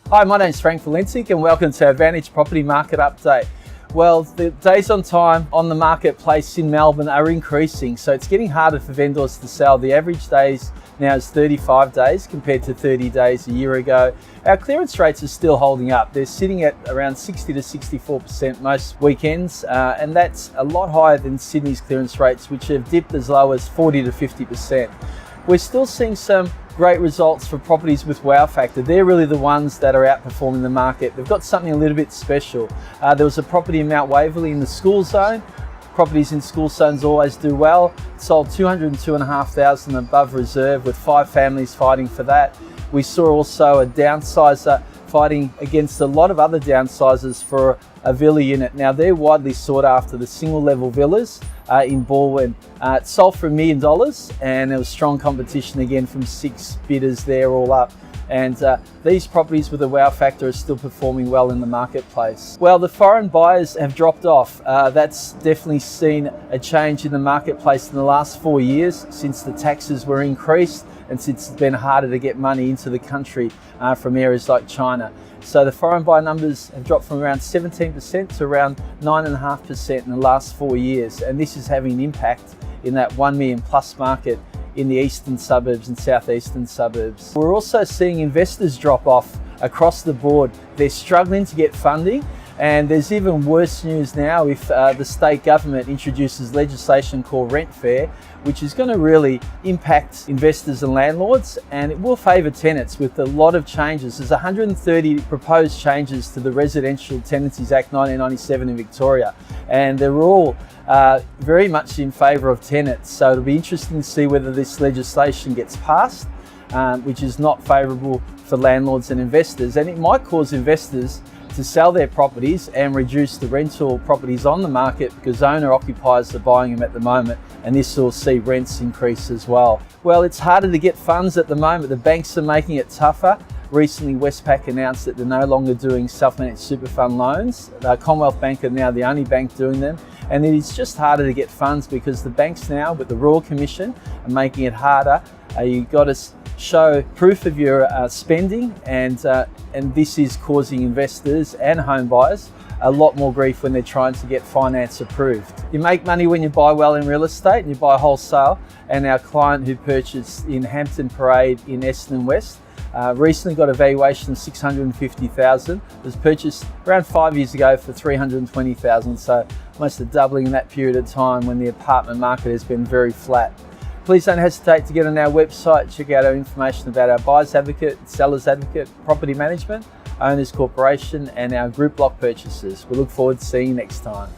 Hi, my name's Valentic and welcome to our Advantage Property Market Update. Well, the days on time on the marketplace in Melbourne are increasing, so it's getting harder for vendors to sell. The average days now is 35 days compared to 30 days a year ago. Our clearance rates are still holding up. They're sitting at around 60 to 64% most weekends, and that's a lot higher than Sydney's clearance rates, which have dipped as low as 40 to 50%. We're still seeing some great results for properties with wow factor. They're really the ones that are outperforming the market. They've got something a little bit special. There was a property in Mount Waverley in the school zone. Properties in school zones always do well. It sold 202,500 above reserve with 5 families fighting for that. We saw also a downsizer fighting against a lot of other downsizers for a villa unit. Now they're widely sought after, the single level villas in Baldwin. It sold for $1 million and there was strong competition again from 6 bidders there all up. And these properties with a wow factor are still performing well in the marketplace. Well, the foreign buyers have dropped off. That's definitely seen a change in the marketplace in the last 4 years since the taxes were increased and since it's been harder to get money into the country from areas like China. So the foreign buyer numbers have dropped from around 17% to around 9.5% in the last 4 years. And this is having an impact in that 1 million plus market in the eastern suburbs and southeastern suburbs. We're also seeing investors drop off across the board. They're struggling to get funding, and there's even worse news now if the state government introduces legislation called rent fair, which is going to really impact investors and landlords, and it will favour tenants with a lot of changes. There's 130 proposed changes to the Residential Tenancies Act 1997 in Victoria, and they're all very much in favour of tenants. So it'll be interesting to see whether this legislation gets passed, which is not favourable for landlords and investors, and it might cause investors to sell their properties and reduce the rental properties on the market because owner occupiers are buying them at the moment, and this will see rents increase as well. Well, it's harder to get funds at the moment. The banks are making it tougher. Recently, Westpac announced that they're no longer doing self-managed super fund loans. Commonwealth Bank are now the only bank doing them, and it is just harder to get funds because the banks now, with the Royal Commission, are making it harder. You've got to show proof of your spending, and this is causing investors and home buyers a lot more grief when they're trying to get finance approved. You make money when you buy well in real estate and you buy wholesale, and our client who purchased in Hampton Parade in Essendon West recently got a valuation of $650,000. It was purchased around 5 years ago for $320,000, so almost a doubling in that period of time when the apartment market has been very flat. Please don't hesitate to get on our website, check out our information about our Buyers Advocate, Sellers Advocate, Property Management, Owners Corporation and our group block purchases. We look forward to seeing you next time.